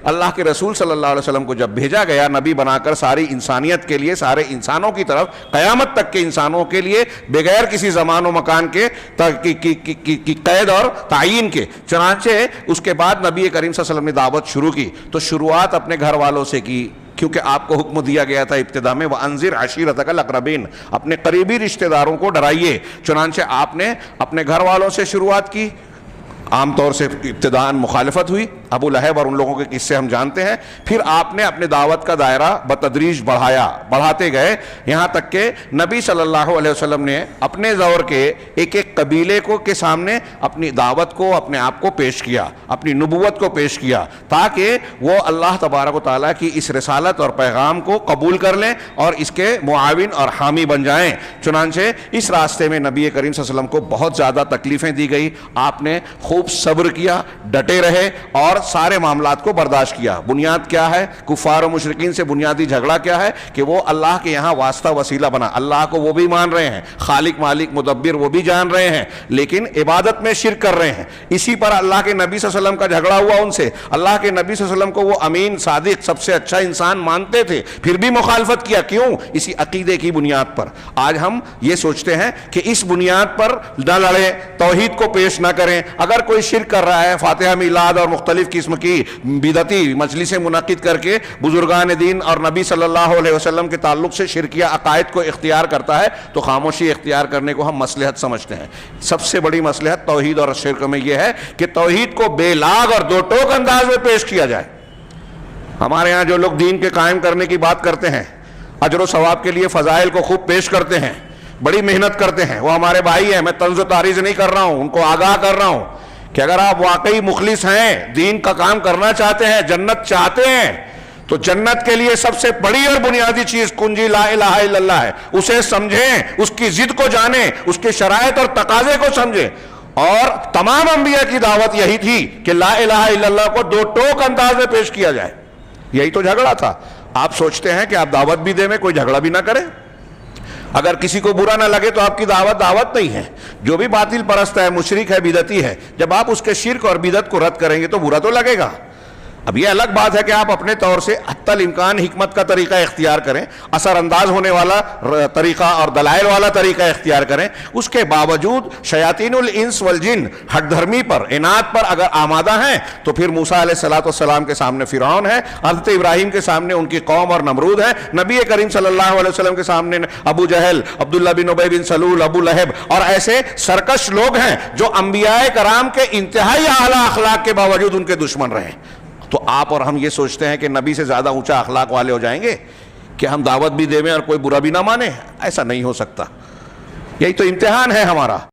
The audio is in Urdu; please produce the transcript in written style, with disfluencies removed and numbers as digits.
اللہ کے رسول صلی اللہ علیہ وسلم کو جب بھیجا گیا نبی بنا کر ساری انسانیت کے لیے، سارے انسانوں کی طرف، قیامت تک کے انسانوں کے لیے، بغیر کسی زمان و مکان کے قید اور تعین کے، چنانچہ اس کے بعد نبی کریم صلی اللہ علیہ وسلم نے دعوت شروع کی تو شروعات اپنے گھر والوں سے کی، کیونکہ آپ کو حکم دیا گیا تھا ابتدا میں وَأَنذِرْ عَشِيرَتَكَ الْأَقْرَبِينَ، اپنے قریبی رشتہ داروں کو ڈرائیے، چنانچہ آپ نے اپنے گھر والوں سے شروعات کی۔ عام طور سے ابتداءً مخالفت ہوئی، ابو لہب اور ان لوگوں کے قصے ہم جانتے ہیں، پھر آپ نے اپنے دعوت کا دائرہ بتدریج بڑھاتے گئے، یہاں تک کہ نبی صلی اللہ علیہ وسلم نے اپنے دور کے ایک ایک قبیلے کے سامنے اپنی دعوت کو، اپنے آپ کو پیش کیا، اپنی نبوت کو پیش کیا، تاکہ وہ اللہ تبارک و تعالیٰ کی اس رسالت اور پیغام کو قبول کر لیں اور اس کے معاون اور حامی بن جائیں۔ چنانچہ اس راستے میں نبی کریم صلی اللہ علیہ وسلم کو بہت زیادہ تکلیفیں دی گئی، آپ نے خوب صبر کیا، ڈٹے رہے اور سارے معاملات کو برداشت کیا۔ بنیاد کیا ہے؟ کفار و مشرکین سے بنیادی جھگڑا کیا ہے کہ وہ اللہ کے یہاں واسطہ وسیلہ بنا، اللہ کو وہ بھی مان رہے ہیں، خالق مالک مدبر وہ بھی جان رہے ہیں، لیکن عبادت میں شرک کر رہے ہیں۔ اسی پر اللہ کے نبی صلی اللہ علیہ وسلم کا جھگڑا ہوا ان سے، اللہ کے نبی صلی اللہ علیہ وسلم کو وہ امین صادق سب سے اچھا انسان مانتے تھے، پھر بھی مخالفت کیا، کیوں؟ اسی عقیدے کی بنیاد پر۔ آج ہم یہ سوچتے ہیں کہ اس بنیاد پر نہ لڑیں، توحید کو پیش نہ کریں۔ اگر کوئی شرک کر رہا ہے، فاتحہ میلاد اور مختلف قسم کی بدعتی مجلسیں منعقد کر کے بزرگان دین اور نبی صلی اللہ علیہ وسلم کے تعلق سے شرکیہ عقائد کو اختیار کرتا ہے تو خاموشی اختیار کرنے کو ہم مصلحت سمجھتے ہیں۔ سب سے بڑی مصلحت توحید اور شرک میں یہ ہے کہ توحید کو بے لاگ اور دو ٹوک انداز میں پیش کیا جائے۔ ہمارے ہاں جو لوگ دین کے قائم کرنے کی بات کرتے ہیں، اجر و ثواب کے لیے فضائل کو خوب پیش کرتے ہیں، بڑی محنت کرتے ہیں، وہ ہمارے بھائی ہیں، میں طنز و تعریض نہیں کر رہا ہوں، ان کو آگاہ کر رہا ہوں کہ اگر آپ واقعی مخلص ہیں، دین کا کام کرنا چاہتے ہیں، جنت چاہتے ہیں، تو جنت کے لیے سب سے بڑی اور بنیادی چیز کنجی لا الہ الا اللہ ہے۔ اسے سمجھیں، اس کی ضد کو جانیں، اس کے شرائط اور تقاضے کو سمجھیں۔ اور تمام انبیاء کی دعوت یہی تھی کہ لا الہ الا اللہ کو دو ٹوک انداز میں پیش کیا جائے، یہی تو جھگڑا تھا۔ آپ سوچتے ہیں کہ آپ دعوت بھی دیں میں کوئی جھگڑا بھی نہ کریں؟ اگر کسی کو برا نہ لگے تو آپ کی دعوت نہیں ہے۔ جو بھی باطل پرست ہے، مشرک ہے، بدعتی ہے، جب آپ اس کے شرک اور بدعت کو رد کریں گے تو برا تو لگے گا۔ اب یہ الگ بات ہے کہ آپ اپنے طور سے حتی الامکان حکمت کا طریقہ اختیار کریں، اثر انداز ہونے والا طریقہ اور دلائل والا طریقہ اختیار کریں، اس کے باوجود شیاطین الانس والجن ہٹ دھرمی پر، عناد پر اگر آمادہ ہیں تو پھر موسیٰ علیہ السلام کے سامنے فرعون ہے، حضرت ابراہیم کے سامنے ان کی قوم اور نمرود ہے، نبی کریم صلی اللہ علیہ وسلم کے سامنے ابو جہل، عبداللہ بن ابی بن سلول، ابو لہب اور ایسے سرکش لوگ ہیں جو انبیاء کرام کے انتہائی اعلیٰ اخلاق کے باوجود ان کے دشمن رہے۔ تو آپ اور ہم یہ سوچتے ہیں کہ نبی سے زیادہ اونچا اخلاق والے ہو جائیں گے کہ ہم دعوت بھی دیں اور کوئی برا بھی نہ مانے؟ ایسا نہیں ہو سکتا۔ یہی تو امتحان ہے ہمارا۔